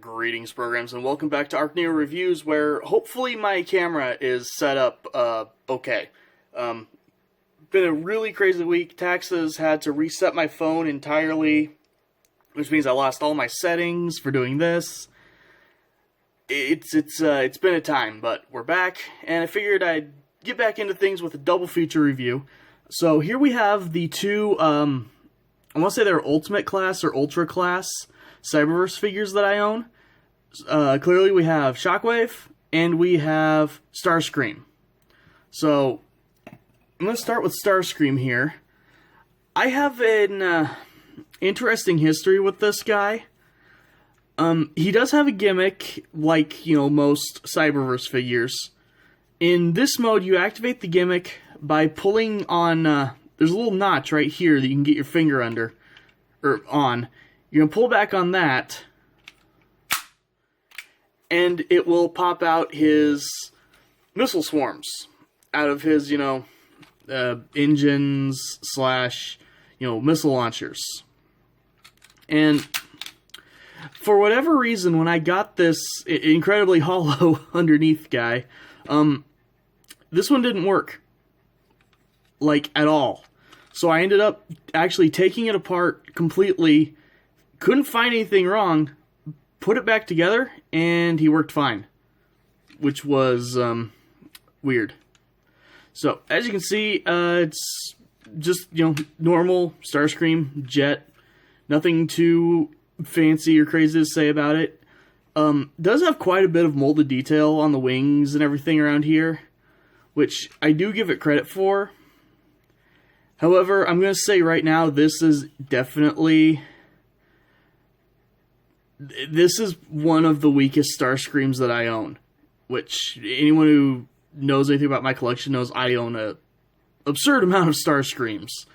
Greetings, programs, and welcome back to ArcNeo Reviews, where hopefully my camera is set up okay. Been a really crazy week. Taxes had to reset my phone entirely, which means I lost all my settings for doing this. It's been a time, but we're back, and I figured I'd get back into things with a double feature review. So here we have the two, I want to say they're Ultimate Class or Ultra Class Cyberverse figures that I own. Clearly we have Shockwave and we have Starscream. So I'm going to start with Starscream here. I have an interesting history with this guy. He does have a gimmick like, most Cyberverse figures. In this mode, you activate the gimmick by pulling on, there's a little notch right here that you can get your finger under, or on. You're going to pull back on that, and it will pop out his missile swarms out of his, engines slash, missile launchers. And for whatever reason, when I got this incredibly hollow underneath guy, this one didn't work. Like, at all. So I ended up actually taking it apart completely. Couldn't find anything wrong, put it back together, and he worked fine, which was weird. So, as you can see, it's just, normal Starscream jet. Nothing too fancy or crazy to say about it. Does have quite a bit of molded detail on the wings and everything around here, which I do give it credit for. However, I'm going to say right now, this is definitely... This is one of the weakest Starscreams that I own, which anyone who knows anything about my collection knows I own an absurd amount of Starscreams.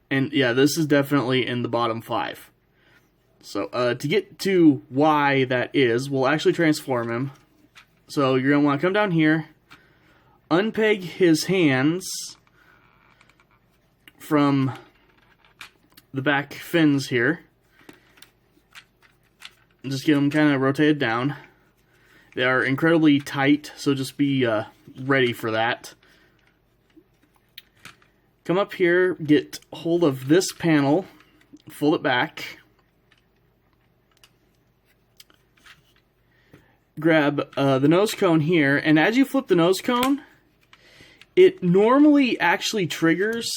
And yeah, this is definitely in the bottom 5. So to get to why that is, we'll actually transform him. So you're going to want to come down here, unpeg his hands from the back fins here. Just get them kind of rotated down. They are incredibly tight, so just be ready for that. Come up here, get hold of this panel, fold it back. Grab the nose cone here, and as you flip the nose cone, it normally actually triggers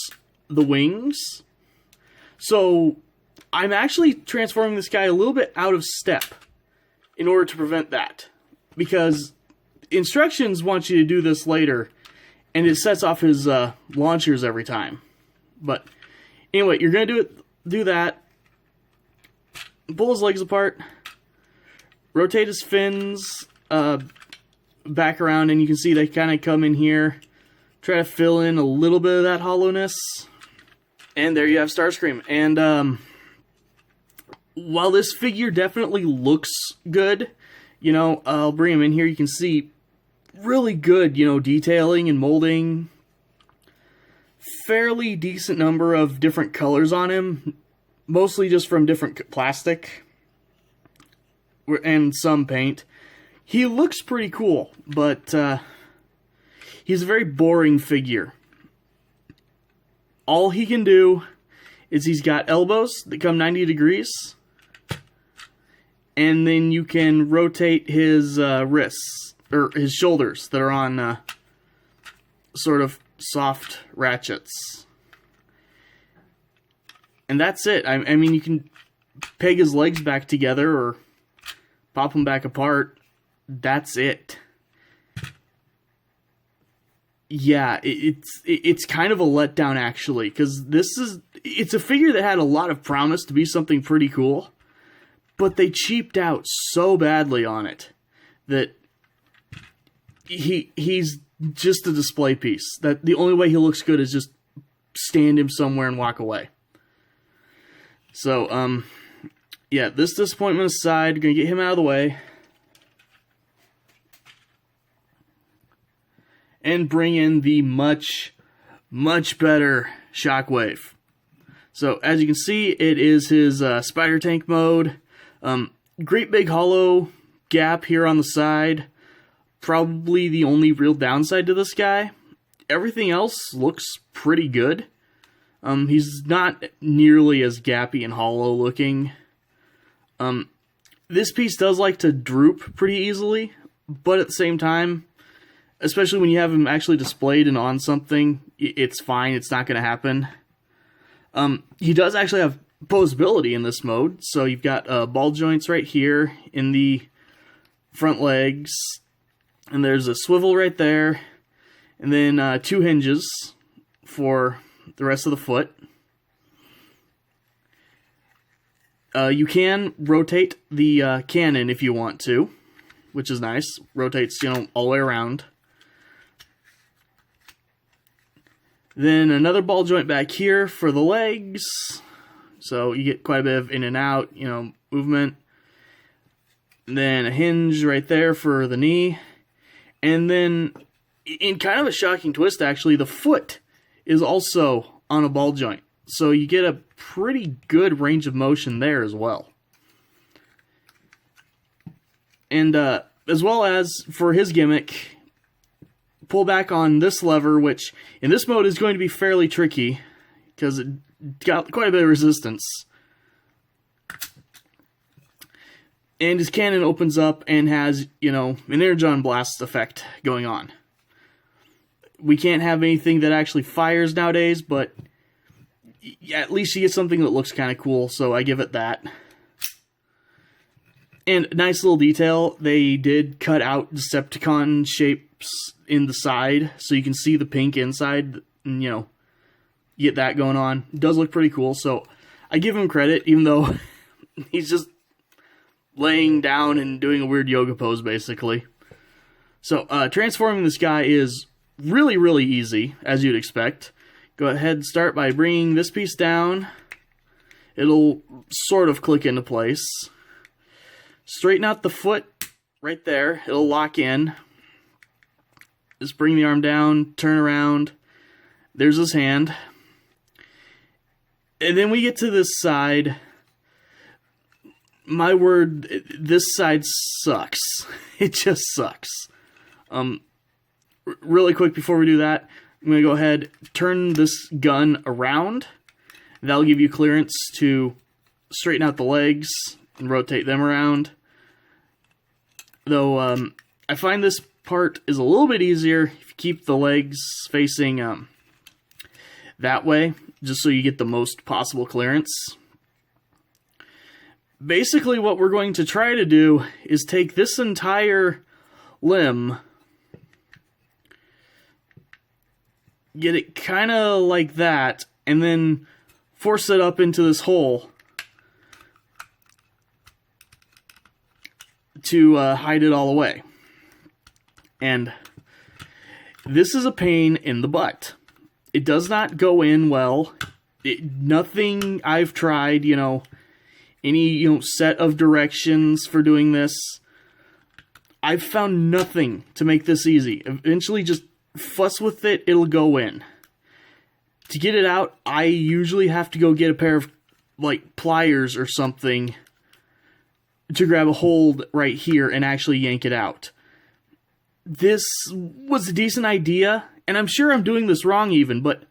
the wings. So I'm actually transforming this guy a little bit out of step in order to prevent that. Because instructions want you to do this later, and it sets off his launchers every time. But anyway, you're going to do that. Pull his legs apart. Rotate his fins back around, and you can see they kind of come in here. Try to fill in a little bit of that hollowness. And there you have Starscream. And while this figure definitely looks good, I'll bring him in here. You can see really good, detailing and molding. Fairly decent number of different colors on him. Mostly just from different plastic. And some paint. He looks pretty cool, but he's a very boring figure. All he can do is he's got elbows that come 90 degrees. And then you can rotate his wrists, or his shoulders that are on sort of soft ratchets. And that's it. I mean, you can peg his legs back together or pop them back apart. That's it. Yeah, it's kind of a letdown, actually, because it's a figure that had a lot of promise to be something pretty cool, but they cheaped out so badly on it that he's just a display piece. That the only way he looks good is just stand him somewhere and walk away. So, yeah, this disappointment aside, gonna get him out of the way. And bring in the much, much better Shockwave. So, as you can see, it is his spider tank mode. Great big hollow gap here on the side. Probably the only real downside to this guy. Everything else looks pretty good. He's not nearly as gappy and hollow looking. This piece does like to droop pretty easily, but at the same time, especially when you have him actually displayed and on something, it's fine. It's not going to happen. He does actually have posability in this mode, so you've got ball joints right here in the front legs, and there's a swivel right there, and then 2 hinges for the rest of the foot. You can rotate the cannon if you want to, which is nice. Rotates, all the way around. Then another ball joint back here for the legs. So you get quite a bit of in and out, movement. And then a hinge right there for the knee. And then, in kind of a shocking twist, actually, the foot is also on a ball joint. So you get a pretty good range of motion there as well. And as well as for his gimmick, pull back on this lever, which in this mode is going to be fairly tricky because it got quite a bit of resistance. And his cannon opens up and has, an energon blast effect going on. We can't have anything that actually fires nowadays, but yeah, at least you get something that looks kind of cool, so I give it that. And nice little detail, they did cut out Decepticon shapes in the side, so you can see the pink inside, and, you get that going on. It does look pretty cool, so I give him credit, even though he's just laying down and doing a weird yoga pose, basically. So, transforming this guy is really, really easy, as you'd expect. Go ahead and start by bringing this piece down. It'll sort of click into place. Straighten out the foot right there. It'll lock in. Just bring the arm down, turn around. There's his hand. And then we get to this side. My word, this side sucks. It just sucks. Really quick before we do that, I'm going to go ahead, turn this gun around. That'll give you clearance to straighten out the legs and rotate them around. Though, I find this part is a little bit easier if you keep the legs facing that way, just so you get the most possible clearance. Basically, what we're going to try to do is take this entire limb, get it kind of like that, and then force it up into this hole to hide it all away. And this is a pain in the butt. It does not go in well. Nothing I've tried, any, set of directions for doing this, I've found nothing to make this easy. Eventually, just fuss with it, it'll go in. To get it out, I usually have to go get a pair of, pliers or something to grab a hold right here and actually yank it out. This was a decent idea, and I'm sure I'm doing this wrong even, but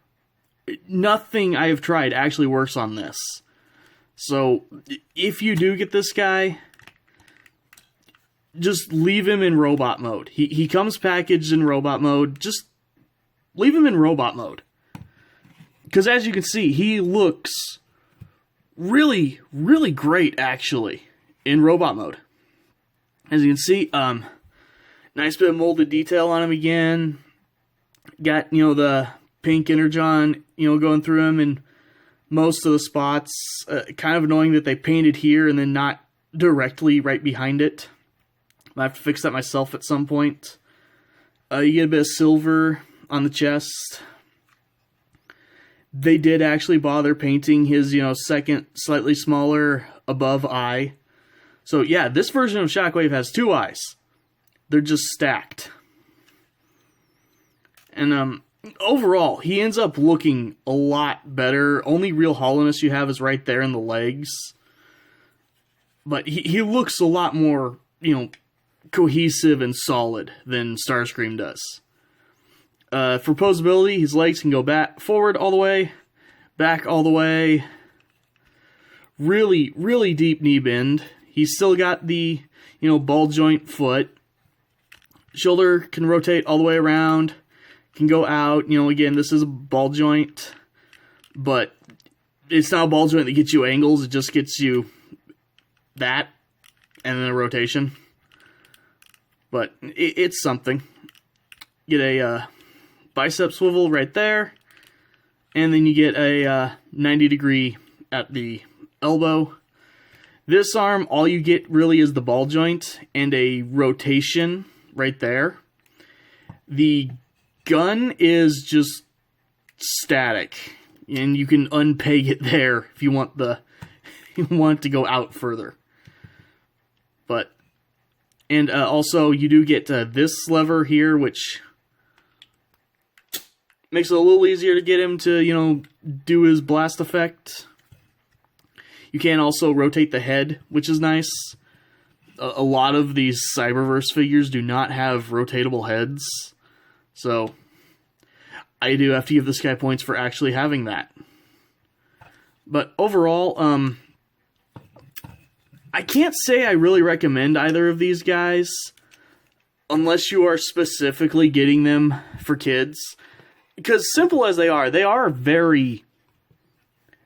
nothing I have tried actually works on this. So, if you do get this guy, just leave him in robot mode. He comes packaged in robot mode. Just leave him in robot mode. Because as you can see, he looks really, really great, actually, in robot mode. As you can see, nice bit of molded detail on him again. Got, the pink energon, going through him and most of the spots. Kind of annoying that they painted here and then not directly right behind it. I have to fix that myself at some point. You get a bit of silver on the chest. They did actually bother painting his, second, slightly smaller above eye. So yeah, this version of Shockwave has 2 eyes. They're just stacked. And overall, he ends up looking a lot better. Only real hollowness you have is right there in the legs. But he looks a lot more, you know, cohesive and solid than Starscream does. For posability, his legs can go back, forward all the way, back all the way. Really, really deep knee bend. He's still got the, you know, ball joint foot. Shoulder can rotate all the way around, can go out. You know, again, this is a ball joint, but it's not a ball joint that gets you angles. It just gets you that, and then a rotation. But it's something. Get a bicep swivel right there, and then you get a 90-degree at the elbow. This arm, all you get really is the ball joint and a rotation right there. The gun is just static, and you can unpeg it there if you want it to go out further. But also you do get this lever here, which makes it a little easier to get him to, you know, do his blast effect. You can also rotate the head, which is nice. A lot of these Cyberverse figures do not have rotatable heads, so I do have to give this guy points for actually having that. But overall, I can't say I really recommend either of these guys, unless you are specifically getting them for kids. Because simple as they are very,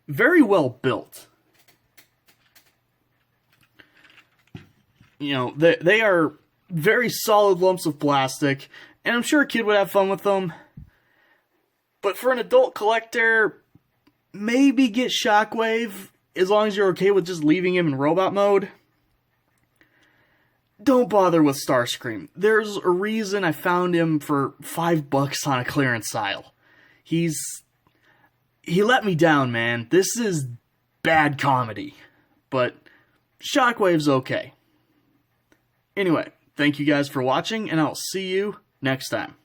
very well built. You know, they are very solid lumps of plastic, and I'm sure a kid would have fun with them. But for an adult collector, maybe get Shockwave, as long as you're okay with just leaving him in robot mode. Don't bother with Starscream. There's a reason I found him for $5 on a clearance aisle. He let me down, man. This is bad comedy. But Shockwave's okay. Anyway, thank you guys for watching, and I'll see you next time.